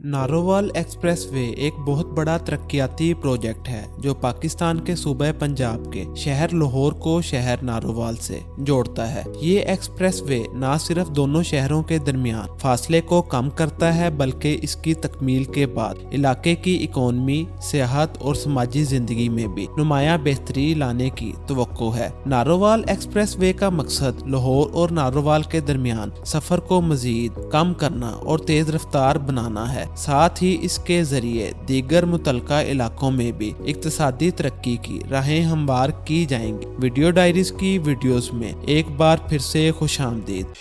Narowal express way एक बहुत बड़ा तरक्याती प्रोजेक्ट है जो पाकिस्तान के सूबे पंजाब के शहर लाहौर को शहर नारोवाल से जोड़ता है। ये एक्सप्रेस वे न सिर्फ दोनों शहरों के दरमियान फासले को कम करता है बल्कि इसकी तकमील के बाद इलाके की इकोनॉमी, सियाहत और समाजी जिंदगी में भी नुमायां बेहतरी लाने की तवक्को है। नारोवाल एक्सप्रेस वे का मकसद लाहौर और नारोवाल के दरमियान सफर को मजीद कम करना और तेज रफ्तार बनाना है। साथ ही इसके जरिए दीगर मुतलका इलाकों में भी इक्तिसादी तरक्की की राहें हमवार की जाएंगी। वीडियो डायरीज की वीडियोस में एक बार फिर से खुशामदीद।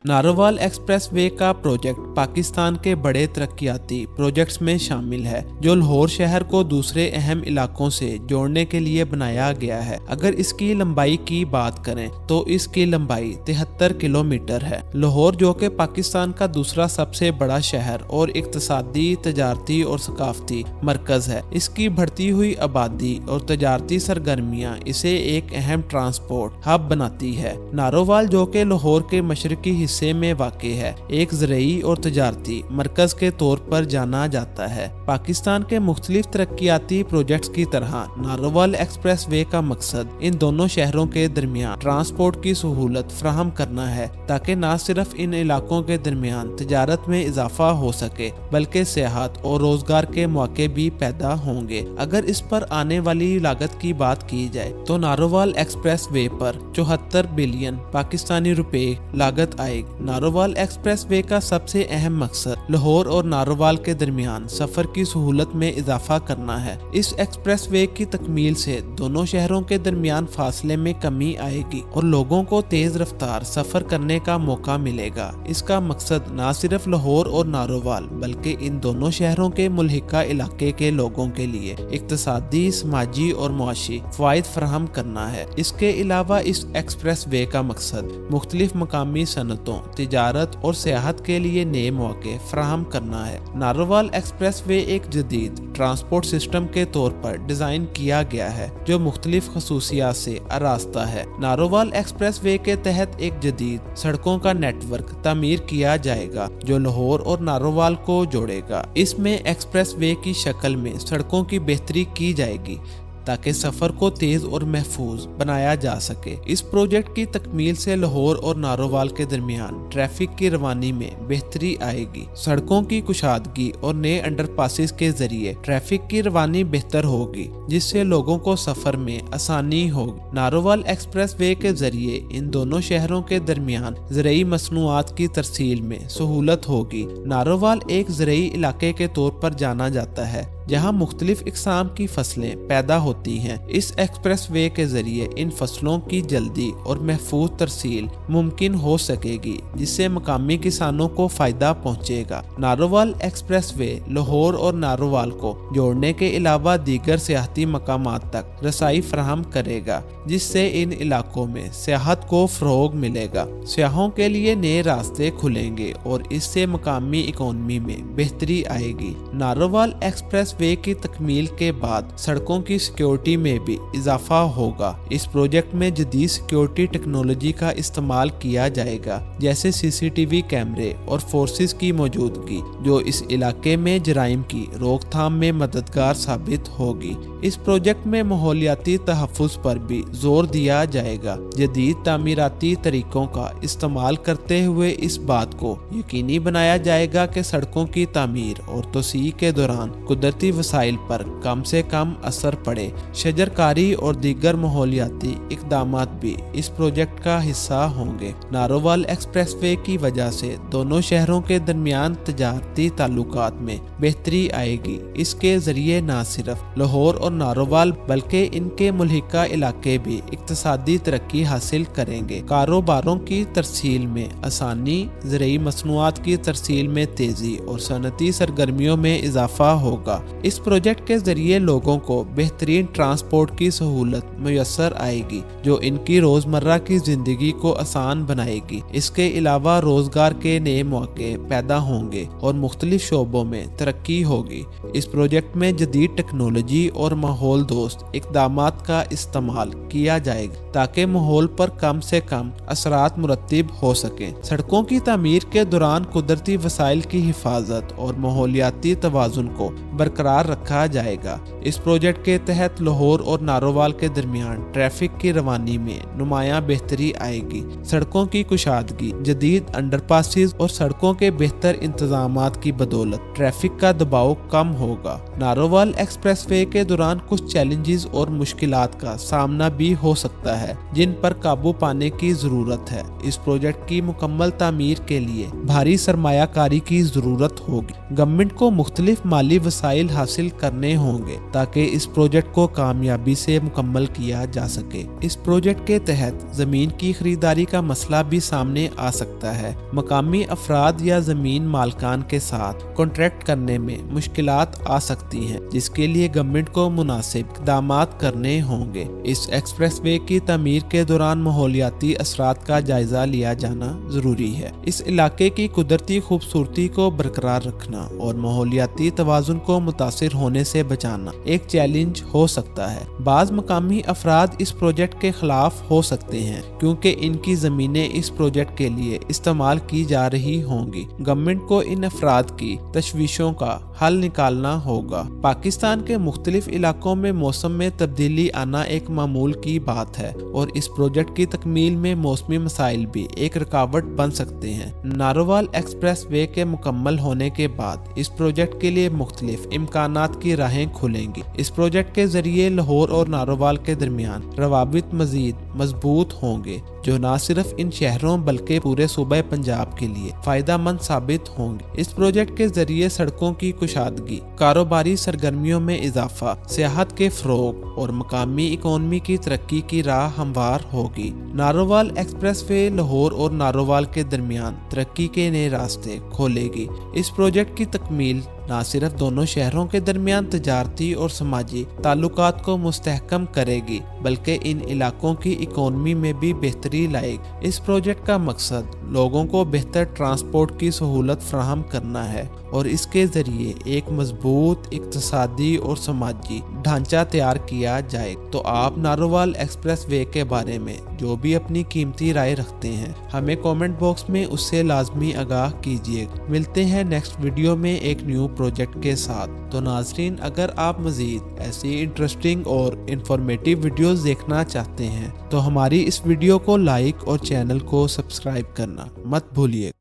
नारोवाल एक्सप्रेस वे का प्रोजेक्ट पाकिस्तान के बड़े तरक्याती प्रोजेक्ट्स में शामिल है जो लाहौर शहर को दूसरे अहम इलाकों से जोड़ने के लिए बनाया गया है। अगर इसकी लंबाई की बात करें तो इसकी लंबाई 73 किलोमीटर है। लाहौर जो कि पाकिस्तान का दूसरा सबसे बड़ा शहर और इक्तिसादी, तजारती और सकाफती मरकज है, इसकी बढ़ती हुई आबादी और तजारती सरगर्मियाँ इसे एक अहम ट्रांसपोर्ट हब बनाती है। नारोवाल जो कि लाहौर के मशरकी हिस्से में वाक़ई है, एक ज़रई और तजारती मरकज के तौर पर जाना जाता है। पाकिस्तान के मुख्तलिफ तरक्याती प्रोजेक्ट्स की तरह नारोवाल एक्सप्रेस वे का मकसद इन दोनों शहरों के दरमियान ट्रांसपोर्ट की सहूलत फराहम करना है ताकि न सिर्फ इन इलाकों के दरमियान तजारत में इजाफा हो सके बल्कि सियाहत और रोजगार के मौके भी पैदा होंगे। अगर इस पर आने वाली लागत की बात की जाए तो नारोवाल एक्सप्रेस वे पर 74 बिलियन पाकिस्तानी रुपए लागत आएगी। नारोवाल एक्सप्रेस वे का सबसे अहम मकसद लाहौर और नारोवाल के दरमियान सफर की सहूलत में इजाफा करना है। इस एक्सप्रेस वे की तकमील से दोनों शहरों के दरमियान फासले में कमी आएगी और लोगों को तेज रफ्तार सफर करने का मौका मिलेगा। इसका मकसद न सिर्फ लाहौर और नारोवाल बल्कि इन दोनों शहरों के मुल्हिका इलाके के लोगों के लिए इक्तिसादी, समाजी और मुआशी फायद फराहम करना है। इसके अलावा इस एक्सप्रेस वे का मकसद मुख्तलिफ मकामी सनतों, तिजारत और सियाहत के लिए नए मौके फराहम करना है। नारोवाल एक्सप्रेस वे एक जदीद ट्रांसपोर्ट सिस्टम के तौर पर डिजाइन किया गया है जो मुख्तलिफ खसूसियात से आरास्ता है। नारोवाल एक्सप्रेस वे के तहत एक जदीद सड़कों का नेटवर्क तामीर किया जाएगा जो लाहौर और नारोवाल को जोड़ेगा। इसमें एक्सप्रेस वे की शक्ल में सड़कों की बेहतरी की जाएगी ताकि सफर को तेज और महफूज बनाया जा सके। इस प्रोजेक्ट की तकमील से लाहौर और नारोवाल के दरमियान ट्रैफिक की रवानी में बेहतरी आएगी। सड़कों की कुशादगी और नए अंडरपासेस के जरिए ट्रैफिक की रवानी बेहतर होगी जिससे लोगों को सफर में आसानी होगी। नारोवाल एक्सप्रेस वे के जरिए इन दोनों शहरों के दरमियान ज़रई मसनूआत की तरसील में सहूलत होगी। नारोवाल एक ज़रई इलाके के तौर पर जाना जाता है जहां मुख्तलिफ इकसाम की फसलें पैदा होती हैं। इस एक्सप्रेस वे के जरिए इन फसलों की जल्दी और महफूज तरसील मुमकिन हो सकेगी जिससे मकामी किसानों को फायदा पहुंचेगा। नारोवाल एक्सप्रेस वे लाहौर और नारोवाल को जोड़ने के अलावा दीगर सियाहती मकामात तक रसाई फराहम करेगा जिससे इन इलाकों में सियाहत को फ़रोग मिलेगा। सियाहों के लिए नए रास्ते खुलेंगे और इससे मकामी इकोनॉमी में बेहतरी आएगी। नारोवाल एक्सप्रेस वे की तकमील के बाद सड़कों की सिक्योरिटी में भी इजाफा होगा। इस प्रोजेक्ट में जदीद सिक्योरिटी टेक्नोलॉजी का इस्तेमाल किया जाएगा जैसे सीसीटीवी कैमरे और फोर्सेस की मौजूदगी जो इस इलाके में जराइम की रोकथाम में मददगार साबित होगी। इस प्रोजेक्ट में माहौलियाती तहफ़्फ़ुज़ पर भी जोर दिया जाएगा। जदीद तामीराती तरीकों का इस्तेमाल करते हुए इस बात को यकीनी बनाया जाएगा कि सड़कों की तामीर और तोसी के दौरान कुदरती वसाइल पर कम से कम असर पड़े। शजरकारी और दीगर माहौलियाती इक़दामात भी इस प्रोजेक्ट का हिस्सा होंगे। नारोवाल एक्सप्रेस वे की वजह से दोनों शहरों के दरमियान तजारती ताल्लुकात में बेहतरी आएगी। इसके जरिए न सिर्फ लाहौर और नारोवाल बल्कि इनके मुल्हिका इलाके भी इक्तिसादी तरक्की हासिल करेंगे। कारोबारों की तरसील में आसानी, ज़रूरी मसनूआत की तरसील में तेज़ी और सनती सरगर्मियों में इजाफा होगा। इस प्रोजेक्ट के ज़रिए लोगों को बेहतरीन ट्रांसपोर्ट की सहूलत मुयस्सर आएगी जो इनकी रोज़मर्रा की ज़िंदगी को आसान बनाएगी। इसके अलावा रोज़गार के नए मौके पैदा होंगे और मुख्तलिफ शोबों में तरक्की होगी। इस प्रोजेक्ट में जदीद टेक्नोलॉजी और माहौल दोस्त इक़दामात का इस्तेमाल किया जाएगा ताकि माहौल पर कम से कम असरात मुरत्तिब हो सकें। सड़कों की तामीर के दौरान कुदरती वसाइल की हिफाजत और माहौलियाती तवाज़ुन को बरकरार रखा जाएगा। इस प्रोजेक्ट के तहत लाहौर और नारोवाल के दरमियान ट्रैफिक की रवानी में नुमायां बेहतरी आएगी। सड़कों की कुशादगी, जदीद अंडरपासेस और सड़कों के बेहतर इंतजामात की बदौलत ट्रैफिक का दबाव कम होगा। नारोवाल एक्सप्रेसवे के दौरान कुछ चैलेंजेस और मुश्किलात का सामना भी हो सकता है जिन पर काबू पाने की जरूरत है। इस प्रोजेक्ट की मुकम्मल तामीर के लिए भारी सरमायाकारी की जरूरत होगी। गवर्नमेंट को मुख्तलिफ माली वसाइल हासिल करने होंगे ताकि इस प्रोजेक्ट को कामयाबी से मुकम्मल किया जा सके। इस प्रोजेक्ट के तहत जमीन की खरीदारी का मसला भी सामने आ सकता है। मकामी अफराद या जमीन मालकान के साथ कॉन्ट्रैक्ट करने में मुश्किलात आ सकती हैं जिसके लिए गवर्नमेंट को मुनासिब इक़दामात करने होंगे। इस एक्सप्रेसवे की तामीर के दौरान माहौलियाती असरात का जायजा लिया जाना जरूरी है। इस इलाके की कुदरती खूबसूरती को बरकरार रखना और माहौलियाती तवाज़ुन को मुतासिर होने से बचाना एक चैलेंज हो सकता है। बाज़ मकामी अफराद इस प्रोजेक्ट के खिलाफ हो सकते हैं क्योंकि इनकी ज़मीनें इस प्रोजेक्ट के लिए इस्तेमाल की जा रही होंगी। गवर्नमेंट को इन अफराद की तशवीशों का हल निकालना होगा। पाकिस्तान के मुख्तलिफ इलाकों में मौसम में तब्दीली आना एक मामूल की बात है और इस प्रोजेक्ट की तकमील में मौसमी मसाइल भी एक रुकावट बन सकते हैं। नारोवाल एक्सप्रेस वे के मुकम्मल होने के बाद इस प्रोजेक्ट के लिए मुख्तलिफ इम्कानात की राहें खुलेंगी। इस प्रोजेक्ट के जरिए लाहौर और नारोवाल के दरमियान रवाबित मजीद मजबूत होंगे जो न सिर्फ इन शहरों बल्कि पूरे सूबे पंजाब के लिए फायदा मंद साबित होंगे। इस प्रोजेक्ट के जरिए सड़कों की कुशादगी, कारोबारी सरगर्मियों में इजाफा, सियाहत के फरोग और मकामी इकोनॉमी की तरक्की की राह हमवार होगी। नारोवाल एक्सप्रेसवे लाहौर और नारोवाल के दरमियान तरक्की के नए रास्ते खोलेगी। इस प्रोजेक्ट की तकमील न सिर्फ दोनों शहरों के दरमियान तजारती और समाजी ताल्लुकात को मुस्तहकम करेगी बल्कि इन इलाकों की इकोनॉमी में भी बेहतरी लाएगी। इस प्रोजेक्ट का मकसद लोगों को बेहतर ट्रांसपोर्ट की सहूलत फराहम करना है और इसके जरिए एक मजबूत इक्तिसादी और समाजी ढांचा तैयार किया जाए। तो आप नारोवाल एक्सप्रेस वे के बारे में जो भी अपनी कीमती राय रखते हैं हमें कमेंट बॉक्स में उससे लाजमी आगाह कीजिए। मिलते हैं नेक्स्ट वीडियो में एक न्यू प्रोजेक्ट के साथ। तो नाजरीन, अगर आप मजीद ऐसी इंटरेस्टिंग और इंफॉर्मेटिव वीडियोस देखना चाहते हैं तो हमारी इस वीडियो को लाइक और चैनल को सब्सक्राइब करना मत भूलिए।